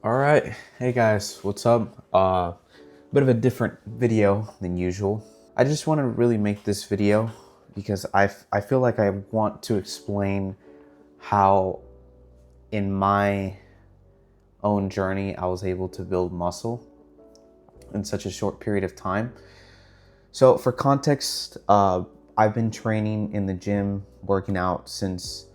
All right, hey guys, what's up? Bit of a different video than usual. I just want to really make this video because I feel like I want to explain how in my own journey I was able to build muscle in such a short period of time. So for context, I've been training in the gym, working out since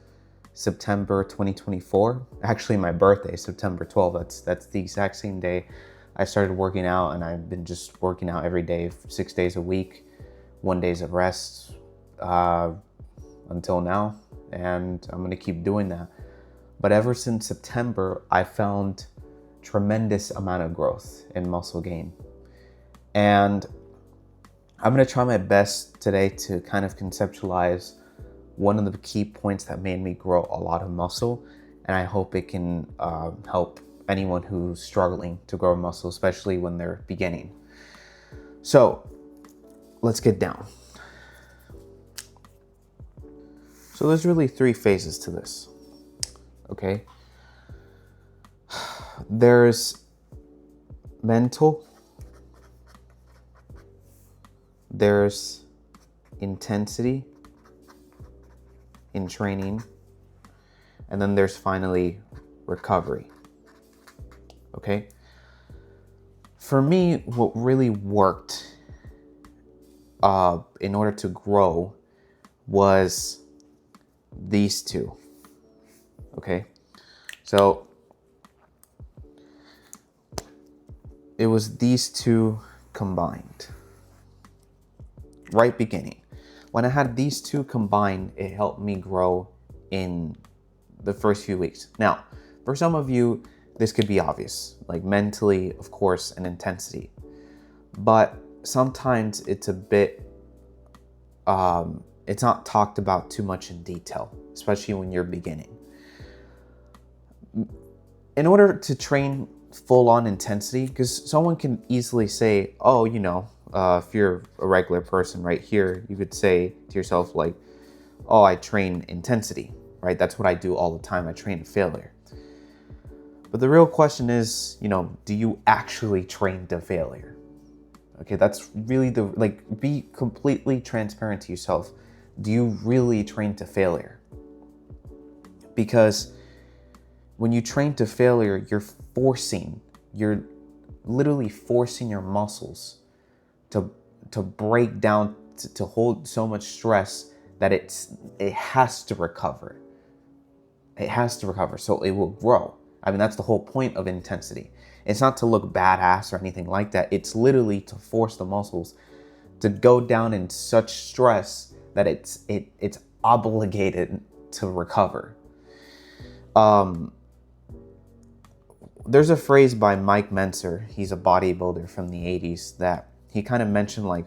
September 2024. Actually, my birthday, September 12th. That's the exact same day I started working out, and I've been just working out every day, 6 days a week, 1 day of rest until now, and I'm gonna keep doing that. But ever since September, I found tremendous amount of growth in muscle gain, and I'm gonna try my best today to kind of conceptualize one of the key points that made me grow a lot of muscle, and I hope it can help anyone who's struggling to grow muscle, especially when they're beginning. So let's get down. So there's really three phases to this, okay? There's mental, there's intensity in training, and then there's finally recovery. Okay, for me, what really worked in order to grow was these two. Okay, so it was these two combined. Right beginning. When I had these two combined, it helped me grow in the first few weeks. Now, for some of you, this could be obvious, like mentally, of course, and intensity. But sometimes it's a bit, it's not talked about too much in detail, especially when you're beginning. In order to train full-on intensity, because someone can easily say, oh, if you're a regular person right here, you could say to yourself like, oh, I train intensity, right? That's what I do all the time. I train failure. But the real question is, do you actually train to failure? Okay, that's really be completely transparent to yourself. Do you really train to failure? Because when you train to failure, you're literally forcing your muscles to break down, to hold so much stress that it has to recover. It has to recover, so it will grow. I mean, that's the whole point of intensity. It's not to look badass or anything like that. It's literally to force the muscles to go down in such stress that it's obligated to recover. There's a phrase by Mike Mentzer. He's a bodybuilder from the 80s that he kind of mentioned, like,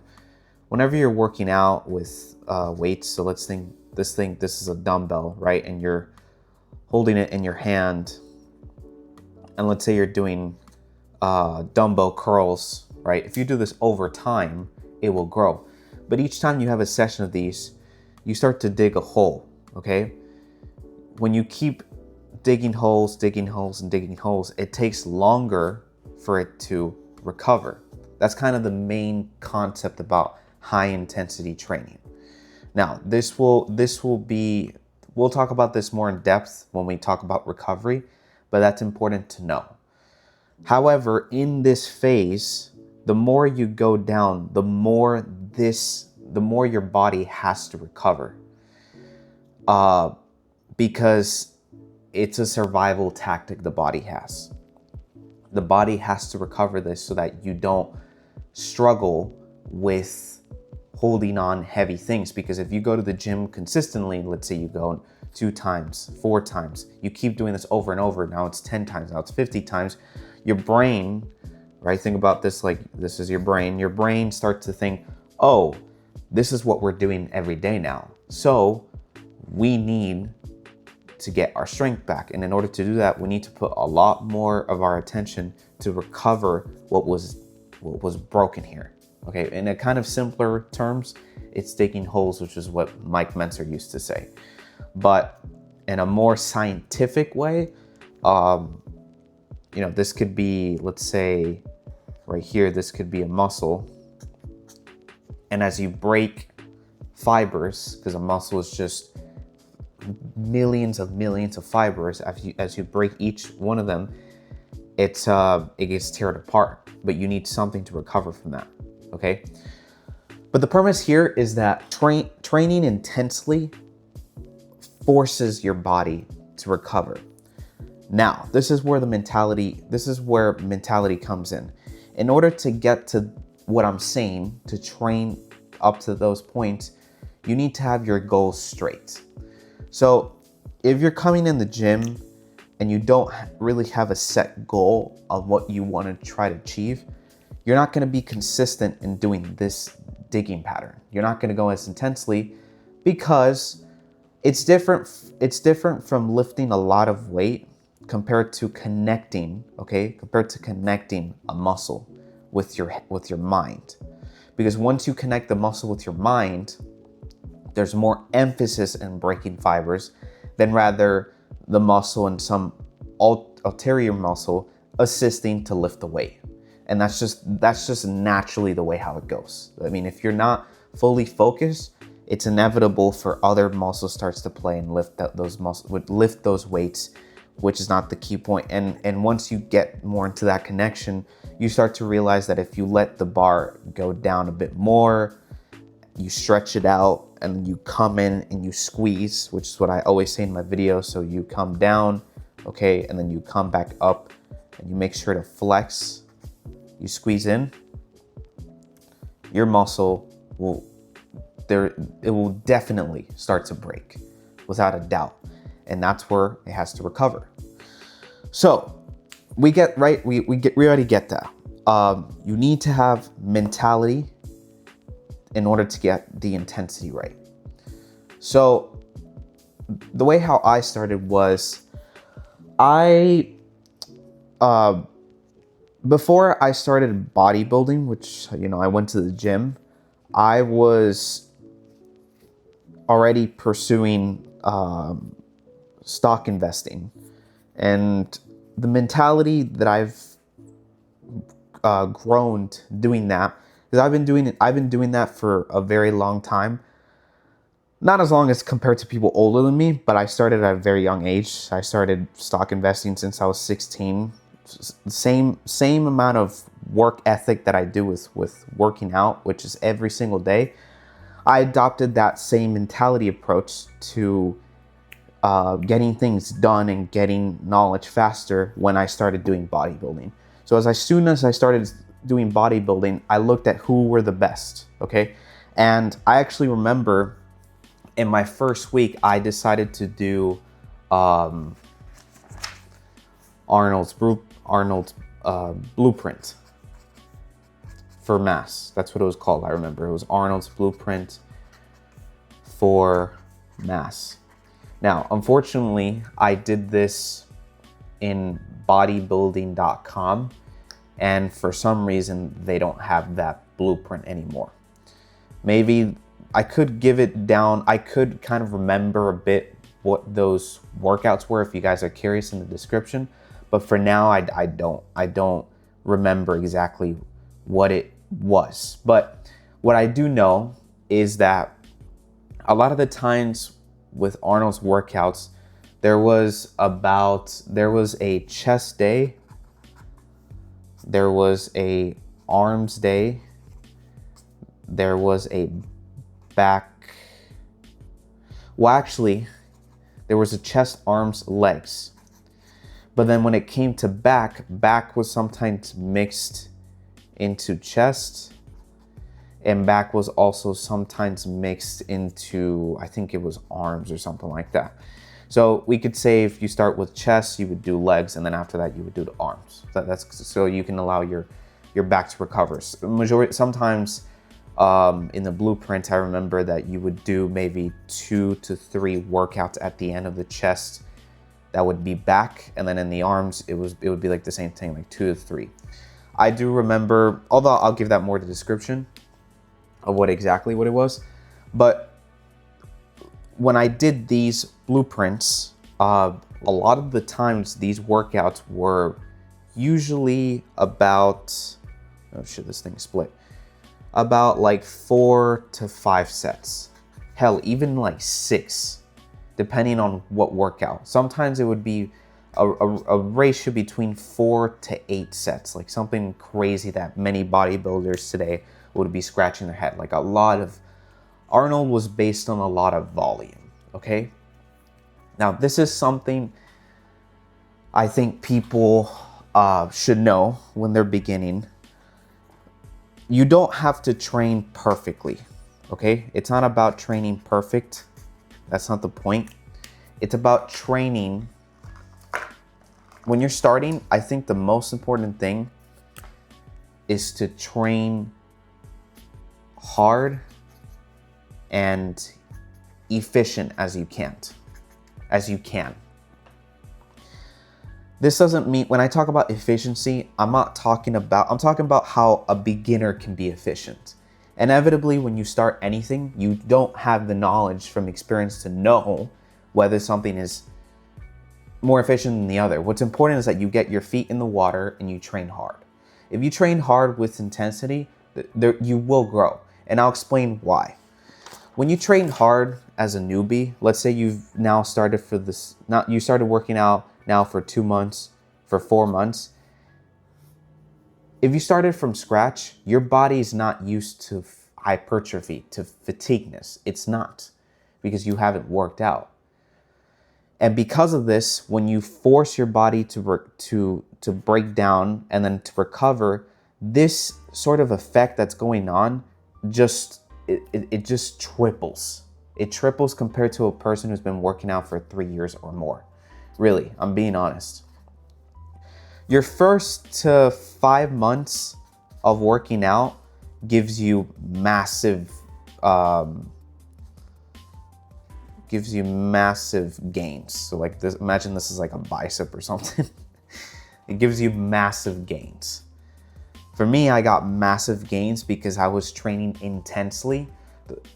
whenever you're working out with weights, so let's think this is a dumbbell, right? And you're holding it in your hand, and let's say you're doing dumbbell curls, right? If you do this over time, it will grow. But each time you have a session of these, you start to dig a hole, okay? When you keep digging holes, it takes longer for it to recover. That's kind of the main concept about high intensity training. Now, we'll talk about this more in depth when we talk about recovery, but that's important to know. However, in this phase, the more you go down, the more your body has to recover. Because it's a survival tactic the body has. The body has to recover this so that you don't struggle with holding on heavy things. Because if you go to the gym consistently, let's say you go 2 times, 4 times, you keep doing this over and over, now it's 10 times, now it's 50 times, your brain, right? Think about this like this is your brain starts to think, oh, this is what we're doing every day now. So we need to get our strength back. And in order to do that, we need to put a lot more of our attention to recover what was broken here. Okay, in a kind of simpler terms, it's digging holes, which is what Mike Mentzer used to say. But in a more scientific way, you know, this could be, let's say right here, this could be a muscle. And as you break fibers, because a muscle is just millions of fibers, as you break each one of them, it gets teared apart, but you need something to recover from that, okay? But the premise here is that training intensely forces your body to recover. Now, this is where mentality comes in. In order to get to what I'm saying, to train up to those points, you need to have your goals straight. So if you're coming in the gym and you don't really have a set goal of what you want to try to achieve, you're not going to be consistent in doing this digging pattern. You're not going to go as intensely because it's different from lifting a lot of weight compared to connecting a muscle with your mind. Because once you connect the muscle with your mind, there's more emphasis in breaking fibers than rather the muscle and some ulterior muscle assisting to lift the weight. And that's just naturally the way how it goes. I mean, if you're not fully focused, it's inevitable for other muscle starts to play and lift those weights, which is not the key point. And once you get more into that connection, you start to realize that if you let the bar go down a bit more, you stretch it out, and then you come in and you squeeze, which is what I always say in my videos. So you come down, okay, and then you come back up, and you make sure to flex. You squeeze in, your muscle will definitely start to break, without a doubt, and that's where it has to recover. So we already get that. You need to have mentality in order to get the intensity right. So the way how I started was before I started bodybuilding, which, you know, I went to the gym, I was already pursuing stock investing. And the mentality that I've grown doing that, because I've been doing that for a very long time. Not as long as compared to people older than me, but I started at a very young age. I started stock investing since I was 16. Same amount of work ethic that I do with working out, which is every single day. I adopted that same mentality approach to getting things done and getting knowledge faster when I started doing bodybuilding. So as soon as I started doing bodybuilding, I looked at who were the best, okay? And I actually remember in my first week, I decided to do Arnold's blueprint for mass. That's what it was called. I remember it was Arnold's blueprint for mass. Now, unfortunately, I did this in bodybuilding.com, and for some reason, they don't have that blueprint anymore. Maybe I could give it down. I could kind of remember a bit what those workouts were if you guys are curious in the description. But for now, I don't remember exactly what it was. But what I do know is that a lot of the times with Arnold's workouts, there was a chest day, there was a arms day, there was a back. Well, actually, there was a chest, arms, legs. But then when it came to back was sometimes mixed into chest, and back was also sometimes mixed into, I think it was arms or something like that. So we could say if you start with chest, you would do legs, and then after that you would do the arms. That's so you can allow your back to recover. Sometimes in the blueprint, I remember that you would do maybe 2 to 3 workouts at the end of the chest. That would be back, and then in the arms, it would be like the same thing, like 2 to 3. I do remember, although I'll give that more the description of what it was. But when I did these blueprints, a lot of the times these workouts were usually about, oh shit, this thing split, about like 4 to 5 sets. Hell, even like 6, depending on what workout. Sometimes it would be a ratio between 4 to 8 sets, like something crazy that many bodybuilders today would be scratching their head. Like a lot of, Arnold was based on a lot of volume, okay? Now, this is something I think people should know when they're beginning. You don't have to train perfectly, okay? It's not about training perfect. That's not the point. It's about training. When you're starting, I think the most important thing is to train hard and efficient as you can. This doesn't mean, when I talk about efficiency, I'm talking about how a beginner can be efficient. Inevitably, when you start anything, you don't have the knowledge from experience to know whether something is more efficient than the other. What's important is that you get your feet in the water and you train hard. If you train hard with intensity, you will grow. And I'll explain why. When you train hard as a newbie, let's say you've now started you started working out now for 2 months, for 4 months. If you started from scratch, your body's not used to hypertrophy, to fatigueness. It's not, because you haven't worked out. And because of this, when you force your body to break down and then to recover, this sort of effect that's going on it just triples. It triples compared to a person who's been working out for 3 years or more. Really, I'm being honest. Your first to 5 months of working out gives you massive gains. So like this, imagine this is like a bicep or something. It gives you massive gains. For me, I got massive gains because I was training intensely.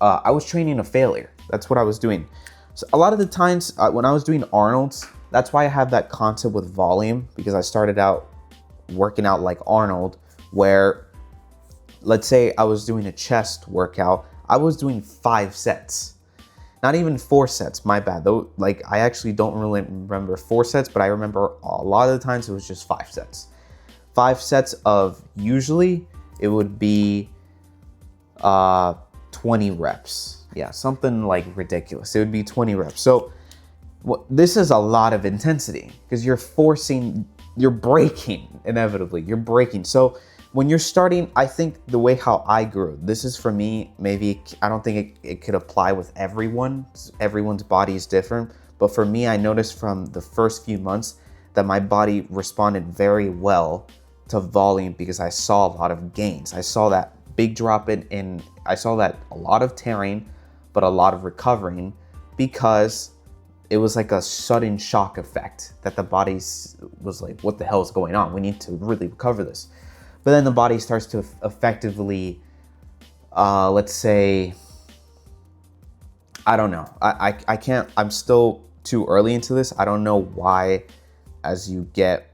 I was training a failure. That's what I was doing. So a lot of the times when I was doing Arnold's, that's why I have that concept with volume, because I started out working out like Arnold, where let's say I was doing a chest workout, I was doing 5 sets. Not even 4 sets, my bad. Though, like, I actually don't really remember 4 sets, but I remember a lot of the times it was just 5 sets. 5 sets of, usually it would be 20 reps. Yeah, something like ridiculous. It would be 20 reps. So this is a lot of intensity because you're breaking, inevitably. You're breaking. So when you're starting, I think the way how I grew, this is for me, maybe, I don't think it could apply with everyone. Everyone's body is different. But for me, I noticed from the first few months that my body responded very well to volume because I saw a lot of gains. I saw that big drop I saw that a lot of tearing, but a lot of recovering, because it was like a sudden shock effect that the body was like, what the hell is going on? We need to really recover this. But then the body starts to effectively, let's say, I don't know. I can't, I'm still too early into this. I don't know why, as you get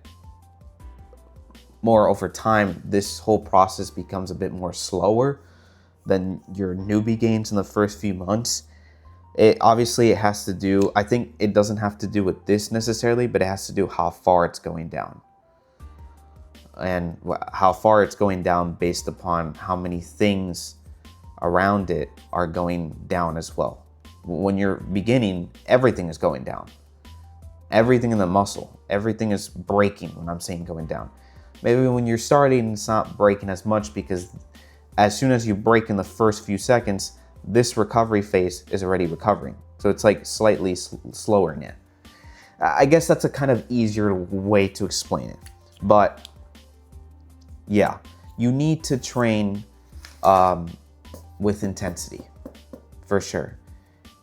more over time, this whole process becomes a bit more slower than your newbie gains in the first few months. It has to do, I think it doesn't have to do with this necessarily, but it has to do how far it's going down. And how far it's going down based upon how many things around it are going down as well. When you're beginning, everything is going down. Everything in the muscle, everything is breaking when I'm saying going down. Maybe when you're starting, it's not breaking as much, because as soon as you break in the first few seconds, this recovery phase is already recovering. So it's like slightly slower in it. I guess that's a kind of easier way to explain it. But yeah, you need to train with intensity, for sure.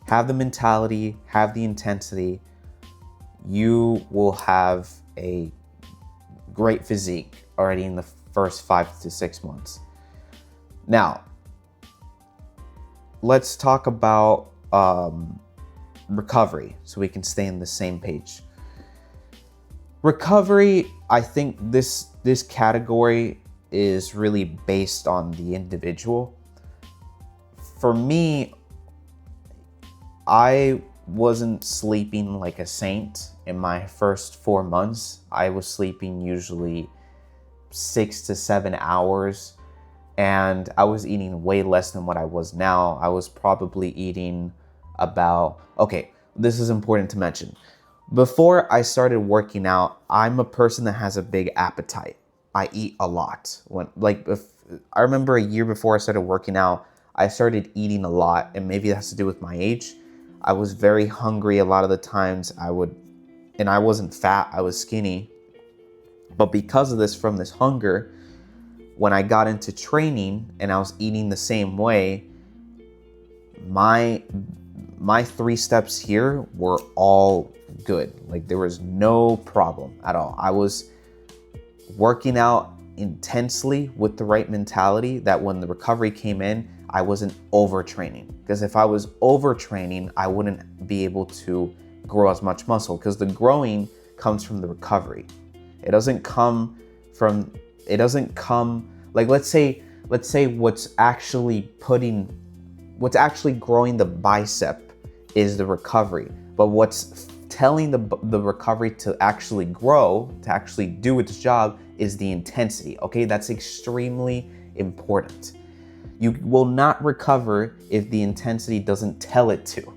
Have the mentality, have the intensity. You will have a great physique already in the first 5 to 6 months. Now, let's talk about recovery so we can stay on the same page. Recovery I think this category is really based on the individual. For me, I wasn't sleeping like a saint in my first 4 months. I was sleeping usually 6 to 7 hours, and I was eating way less than what I was now. I was probably eating about, okay, this is important to mention. Before I started working out, I'm a person that has a big appetite. I eat a lot. I remember a year before I started working out, I started eating a lot, and maybe it has to do with my age. I was very hungry a lot of the times. And I wasn't fat, I was skinny. But because of this, from this hunger, when I got into training and I was eating the same way, my 3 steps here were all good. Like, there was no problem at all. I was working out intensely with the right mentality that when the recovery came in, I wasn't overtraining. Because if I was overtraining, I wouldn't be able to grow as much muscle, because the growing comes from the recovery. It doesn't come like, let's say what's actually growing the bicep is the recovery, but what's telling the recovery to actually grow, to actually do its job, is the intensity. Okay, that's extremely important. You will not recover if the intensity doesn't tell it to.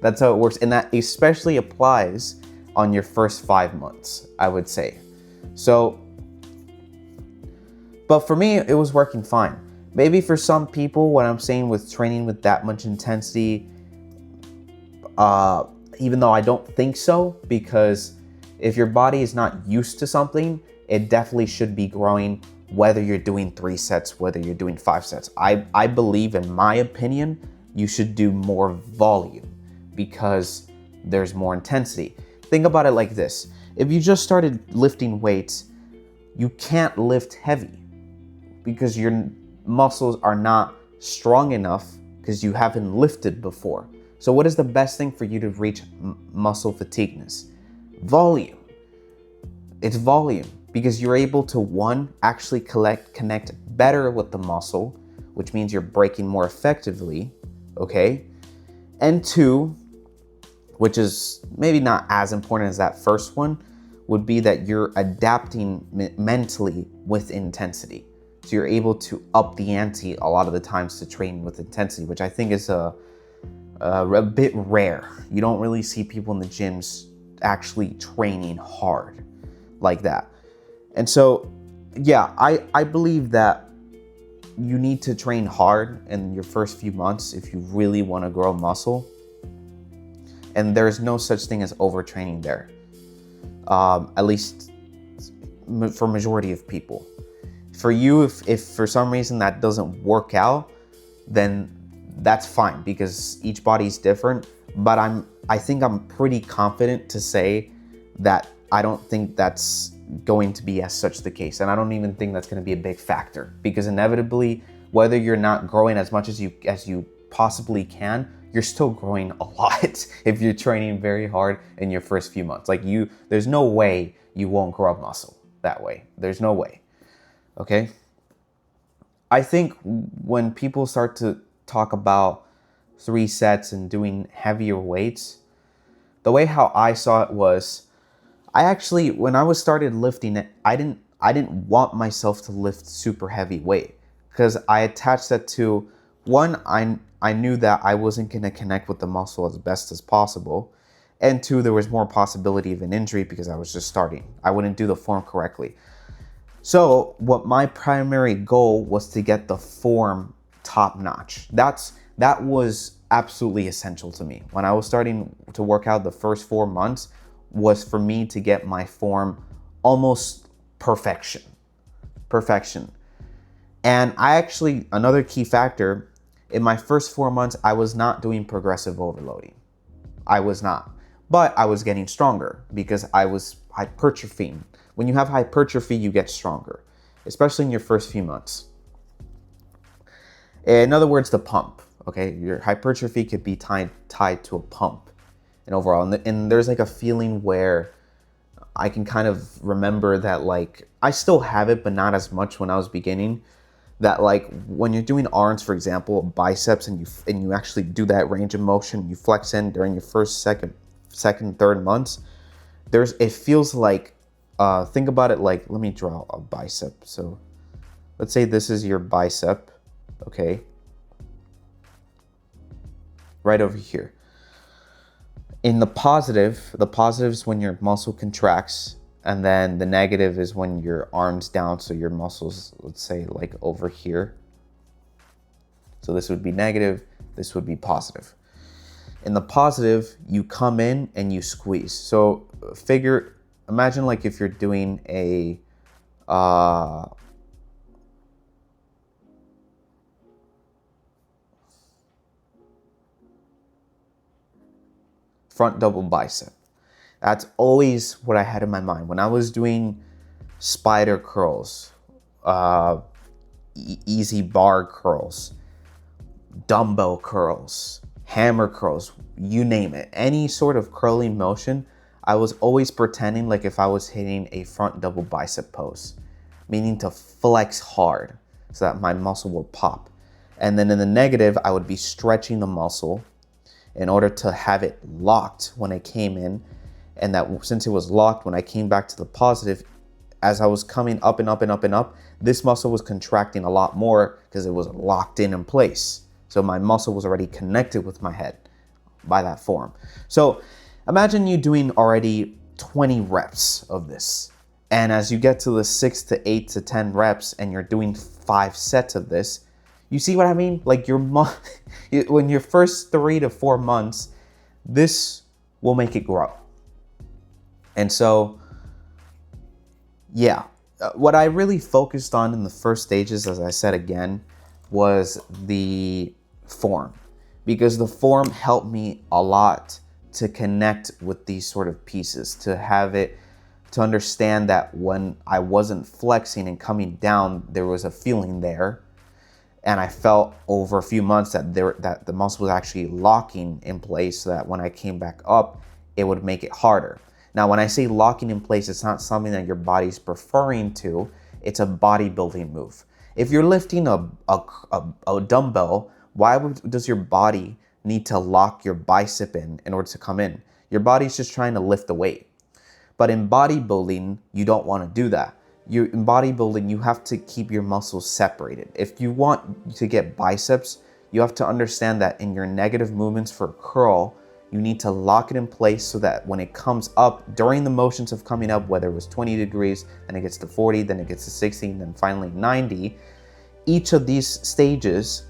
That's how it works, and that especially applies on your first 5 months, I would say. So, but for me, it was working fine. Maybe for some people, what I'm saying with training with that much intensity, even though I don't think so, because if your body is not used to something, it definitely should be growing, whether you're doing 3 sets, whether you're doing 5 sets. I believe, in my opinion, you should do more volume because there's more intensity. Think about it like this. If you just started lifting weights, you can't lift heavy because your muscles are not strong enough because you haven't lifted before. So what is the best thing for you to reach muscle fatigueness? Volume. It's volume, because you're able to, 1, actually connect better with the muscle, which means you're breaking more effectively, okay? And 2, which is maybe not as important as that first one, would be that you're adapting mentally with intensity. So you're able to up the ante a lot of the times to train with intensity, which I think is a bit rare. You don't really see people in the gyms actually training hard like that. And so, yeah, I believe that you need to train hard in your first few months if you really want to grow muscle. And there's no such thing as overtraining there, at least for majority of people. For you, if for some reason that doesn't work out, then that's fine, because each body's different. But I think I'm pretty confident to say that I don't think that's going to be as such the case. And I don't even think that's going to be a big factor, because inevitably, whether you're not growing as much as you possibly can, you're still growing a lot if you're training very hard in your first few months. Like, there's no way you won't grow muscle that way. There's no way. Okay? I think when people start to talk about 3 sets and doing heavier weights, the way how I saw it was, I actually, when I was started lifting it, I didn't want myself to lift super heavy weight, because I attached that to, 1, I knew that I wasn't going to connect with the muscle as best as possible, and 2, there was more possibility of an injury because I was just starting. I wouldn't do the form correctly. So what my primary goal was to get the form top notch. That was absolutely essential to me. When I was starting to work out, the first 4 months was for me to get my form almost perfection. And another key factor, in my first 4 months, I was not doing progressive overloading. I was not. But I was getting stronger because I was hypertrophying. When you have hypertrophy, you get stronger, especially in your first few months. In other words, the pump, okay? Your hypertrophy could be tied to a pump and overall. And there's like a feeling where I can kind of remember that, like, I still have it, but not as much when I was beginning. That, like, when you're doing arms, for example, biceps, and you actually do that range of motion, you flex in during your first, second, third months. It feels like, think about it like, let me draw a bicep. So let's say this is your bicep, okay, right over here. In the positive is when your muscle contracts, and then the negative is when your arm's down, so your muscles, let's say, like over here. So this would be negative, this would be positive. In the positive, you come in and you squeeze. So imagine like if you're doing a front double bicep. That's always what I had in my mind. When I was doing spider curls, easy bar curls, dumbbell curls, hammer curls, you name it. Any sort of curling motion, I was always pretending like if I was hitting a front double bicep pose, meaning to flex hard so that my muscle will pop. And then in the negative, I would be stretching the muscle in order to have it locked when I came in. And that since it was locked, when I came back to the positive, as I was coming up and up and up and up, this muscle was contracting a lot more because it was locked in place. So my muscle was already connected with my head by that form. So imagine you doing already 20 reps of this. And as you get to the 6 to 8 to 10 reps and you're doing 5 sets of this, you see what I mean? Like when your first 3 to 4 months, this will make it grow. And so, yeah, what I really focused on in the first stages, as I said again, was the form, because the form helped me a lot to connect with these sort of pieces, to understand that when I wasn't flexing and coming down, there was a feeling there. And I felt over a few months that the muscle was actually locking in place, so that when I came back up, it would make it harder. Now, when I say locking in place, it's not something that your body's preferring to. It's a bodybuilding move. If you're lifting a dumbbell, does your body need to lock your bicep in order to come in? Your body's just trying to lift the weight. But in bodybuilding, you don't want to do that. In bodybuilding, you have to keep your muscles separated. If you want to get biceps, you have to understand that in your negative movements for a curl, you need to lock it in place so that when it comes up, during the motions of coming up, whether it was 20 degrees, then it gets to 40, then it gets to 60, and then finally 90, each of these stages,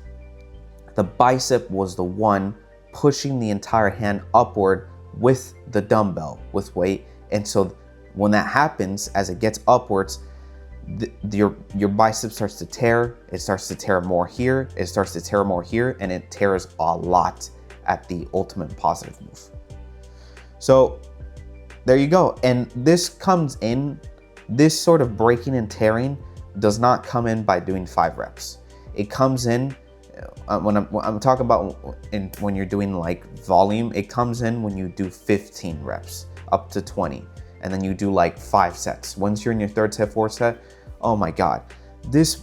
the bicep was the one pushing the entire hand upward with the dumbbell, with weight. And so when that happens, as it gets upwards, your bicep starts to tear. It starts to tear more here. It starts to tear more here, and it tears a lot at the ultimate positive move. So there you go. And this sort of breaking and tearing does not come in by doing 5 reps. It comes in when I'm talking about when you're doing like volume, it comes in when you do 15 reps up to 20. And then you do like 5 sets. Once you're in your 3rd set, 4th set, oh my God. This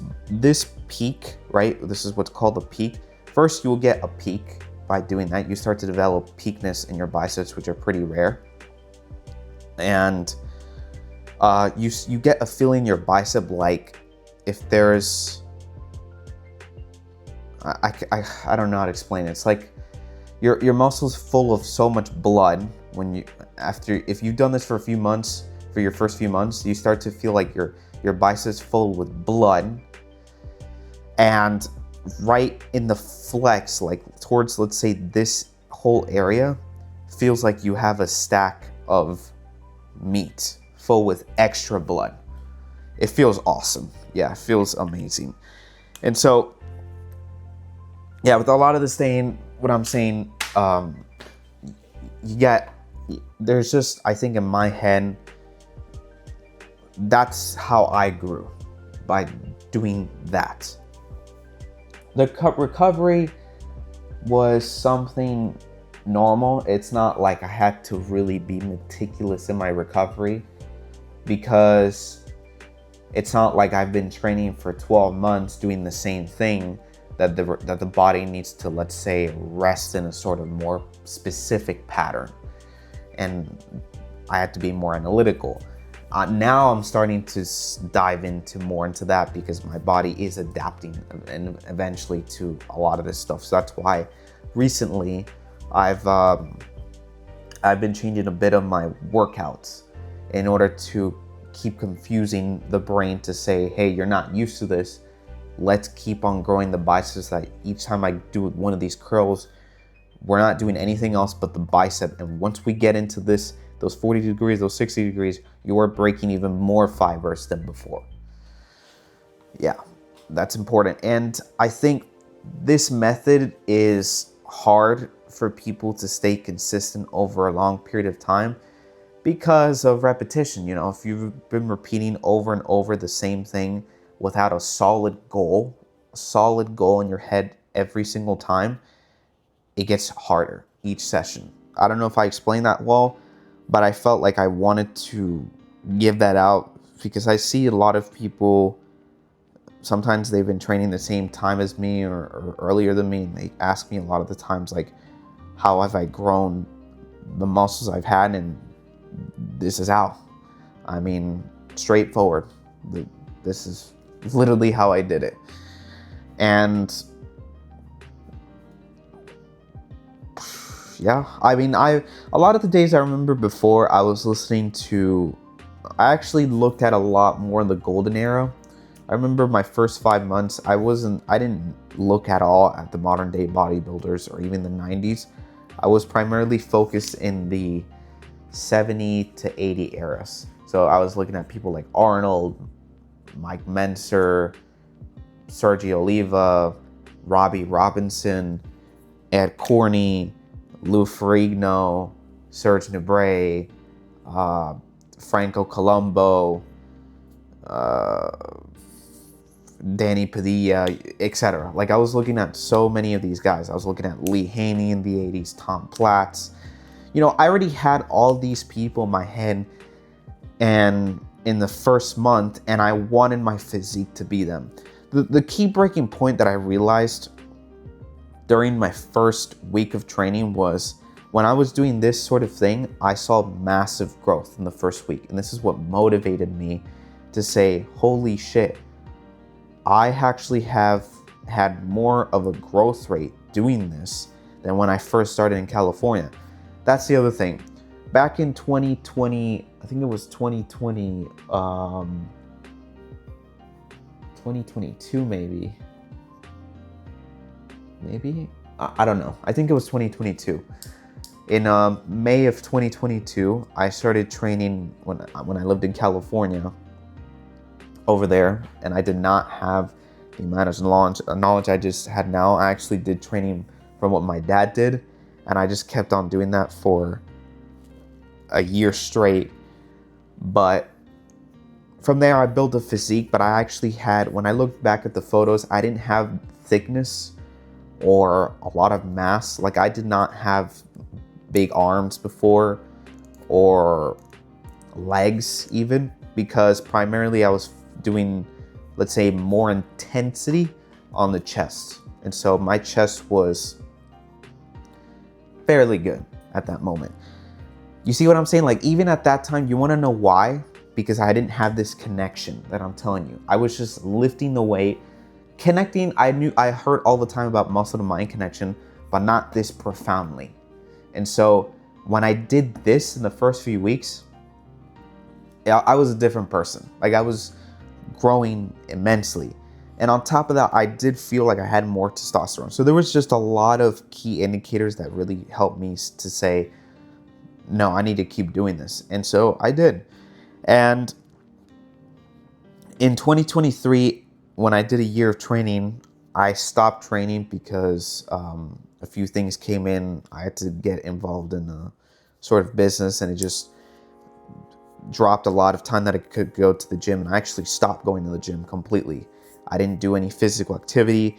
peak, right? This is what's called the peak. First, you will get a peak by doing that. You start to develop peakness in your biceps, which are pretty rare. And you get a feeling in your bicep like if there's, I don't know how to explain it. It's like your muscles full of so much blood. If you've done this for a few months, for your first few months, you start to feel like your biceps full with blood, and right in the flex, like towards, let's say, this whole area, feels like you have a stack of meat full with extra blood. It feels awesome. Yeah, it feels amazing. And so, yeah, with a lot of this thing, what I'm saying, there's just, I think in my head, that's how I grew, by doing that. The recovery was something normal. It's not like I had to really be meticulous in my recovery. because it's not like I've been training for 12 months doing the same thing that the body needs to, let's say, rest in a sort of more specific pattern. And I had to be more analytical. Now I'm starting to dive more into that because my body is adapting and eventually to a lot of this stuff. So that's why recently I've been changing a bit of my workouts in order to keep confusing the brain to say, hey, you're not used to this. Let's keep on growing the biceps so that each time I do one of these curls, we're not doing anything else but the bicep. And once we get into this, those 40 degrees, those 60 degrees, you are breaking even more fibers than before. Yeah, that's important. And I think this method is hard for people to stay consistent over a long period of time because of repetition. You know, if you've been repeating over and over the same thing without a solid goal in your head every single time, it gets harder each session. I don't know if I explained that well, but I felt like I wanted to give that out because I see a lot of people, sometimes they've been training the same time as me or earlier than me, and they ask me a lot of the times, like, how have I grown the muscles I've had? And this is how. I mean, straightforward. This is literally how I did it. And yeah, I mean, a lot of the days I remember before, I actually looked at a lot more in the golden era. I remember my first 5 months, I didn't look at all at the modern day bodybuilders or even the 90s. I was primarily focused in the 70 to 80 eras. So I was looking at people like Arnold, Mike Menser, Sergio Oliva, Robbie Robinson, Ed Corney, Lou Ferrigno, Serge Nubret, Franco Colombo, Danny Padilla, etc. Like, I was looking at so many of these guys. I was looking at Lee Haney in the 80s, Tom Platz. You know, I already had all these people in my head and in the first month, and I wanted my physique to be them. The key breaking point that I realized during my first week of training was when I was doing this sort of thing, I saw massive growth in the first week. And this is what motivated me to say, holy shit, I actually have had more of a growth rate doing this than when I first started in California. That's the other thing. Back in 2020, I think it was 2022 maybe. I don't know. I think it was 2022. In May of 2022, I started training when I lived in California over there, and I did not have the amount of knowledge I just had now. I actually did training from what my dad did, and I just kept on doing that for a year straight. But from there, I built a physique, but I actually had, when I looked back at the photos, I didn't have thickness or a lot of mass. Like, I did not have big arms before or legs even, because primarily I was doing, let's say, more intensity on the chest. And so my chest was fairly good at that moment. You see what I'm saying? Like, even at that time, you want to know why? Because I didn't have this connection that I'm telling you. I was just lifting the weight, connecting. I heard all the time about muscle to mind connection, but not this profoundly. And so when I did this in the first few weeks, I was a different person. Like, I was growing immensely. And on top of that, I did feel like I had more testosterone. So there was just a lot of key indicators that really helped me to say, no, I need to keep doing this. And so I did. And in 2023, when I did a year of training, I stopped training because a few things came in. I had to get involved in a sort of business, and it just dropped a lot of time that I could go to the gym. And I actually stopped going to the gym completely. I didn't do any physical activity.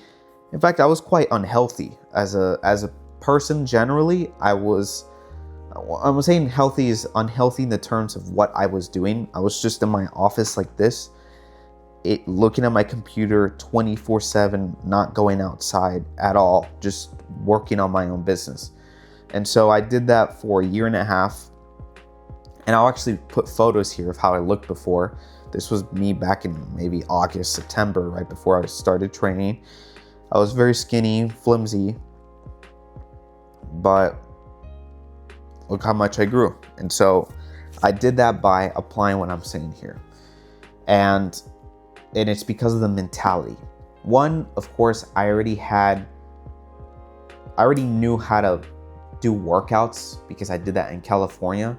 In fact, I was quite unhealthy as a person. Generally, I was I'm saying healthy is unhealthy in the terms of what I was doing. I was just in my office like this, looking at my computer 24/7, not going outside at all, just working on my own business. And so I did that for a year and a half. And I'll actually put photos here of how I looked before. This was me back in maybe August, September, right before I started training. I was very skinny, flimsy, but look how much I grew. And so I did that by applying what I'm saying here. And it's because of the mentality. One, of course, I already knew how to do workouts because I did that in California,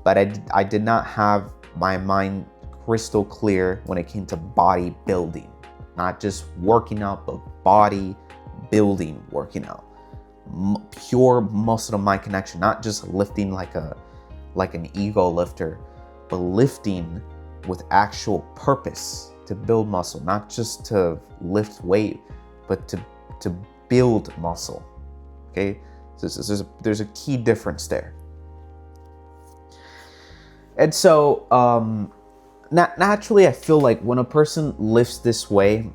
but I did not have my mind crystal clear when it came to bodybuilding. Not just working out, but bodybuilding, working out. Pure muscle to mind connection, not just lifting like an ego lifter, but lifting with actual purpose to build muscle, not just to lift weight, but to build muscle. Okay, so there's a key difference there. And so naturally, I feel like when a person lifts this way,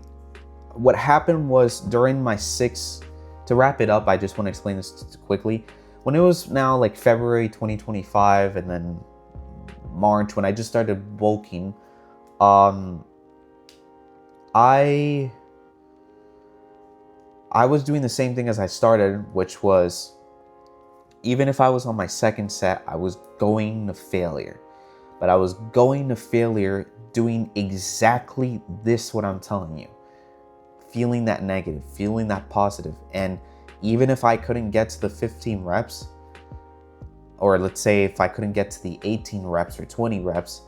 what happened was during my to wrap it up, I just want to explain this quickly. When it was now like February 2025 and then March, when I just started bulking, I was doing the same thing as I started, which was, even if I was on my second set, I was going to failure. But I was going to failure doing exactly this, what I'm telling you. Feeling that negative, feeling that positive. And even if I couldn't get to the 15 reps, or let's say if I couldn't get to the 18 reps or 20 reps,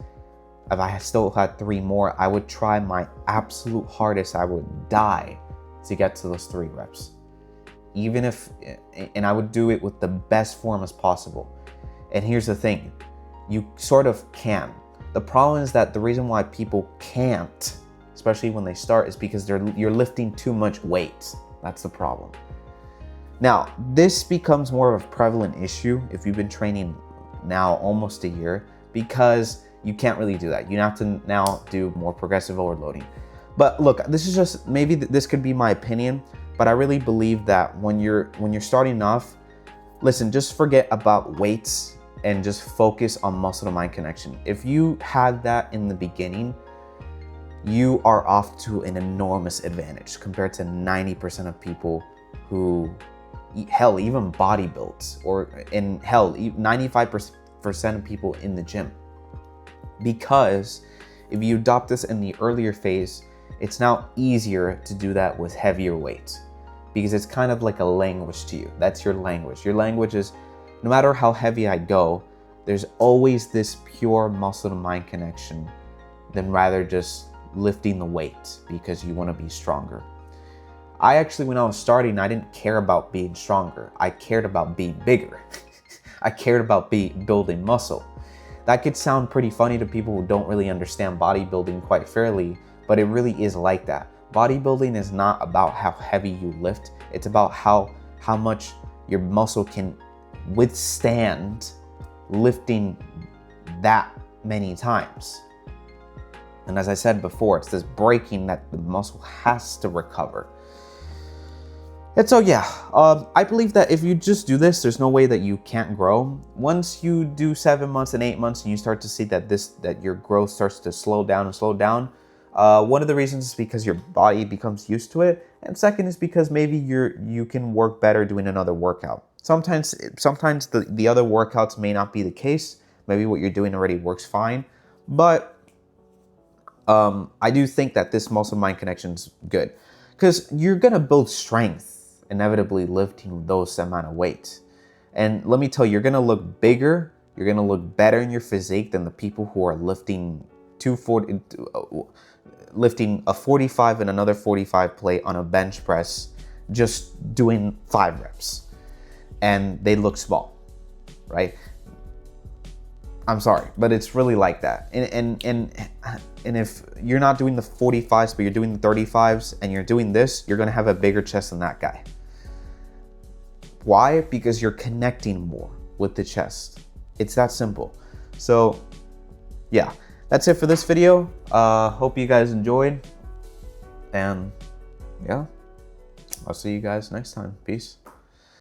if I still had 3 more, I would try my absolute hardest. I would die to get to those 3 reps. And I would do it with the best form as possible. And here's the thing, you sort of can. The problem is that the reason why people can't, especially when they start, is because you're lifting too much weight. That's the problem. Now, this becomes more of a prevalent issue if you've been training now almost a year, because you can't really do that. You have to now do more progressive overloading. But look, this is just, maybe this could be my opinion, but I really believe that when you're starting off, listen, just forget about weights and just focus on muscle to mind connection. If you had that in the beginning, you are off to an enormous advantage compared to 90% of people who, hell, even bodybuilds, or in hell, 95% of people in the gym. Because if you adopt this in the earlier phase, it's now easier to do that with heavier weights, because it's kind of like a language to you. That's your language. Your language is, no matter how heavy I go, there's always this pure muscle to mind connection, than rather just lifting the weight because you want to be stronger. I actually, when I was starting, I didn't care about being stronger. I cared about being bigger. I cared about building muscle. That could sound pretty funny to people who don't really understand bodybuilding quite fairly, but it really is like that. Bodybuilding is not about how heavy you lift. It's about how much your muscle can withstand lifting that many times. And as I said before, it's this breaking that the muscle has to recover. And so yeah, I believe that if you just do this, there's no way that you can't grow. Once you do 7 months and 8 months and you start to see that your growth starts to slow down, one of the reasons is because your body becomes used to it, and second is because maybe you can work better doing another workout. Sometimes the other workouts may not be the case. Maybe what you're doing already works fine, but I do think that this muscle mind connection is good, because you're gonna build strength inevitably lifting those amount of weight. And let me tell you, you're gonna look bigger, you're gonna look better in your physique than the people who are lifting a 45 and another 45 plate on a bench press, just doing 5 reps, and they look small, right? I'm sorry, but it's really like that. And if you're not doing the 45s, but you're doing the 35s and you're doing this, you're gonna have a bigger chest than that guy. Why? Because you're connecting more. with the chest. It's that simple. So yeah, that's it for this video. Hope you guys enjoyed, and yeah, I'll see you guys next time. Peace.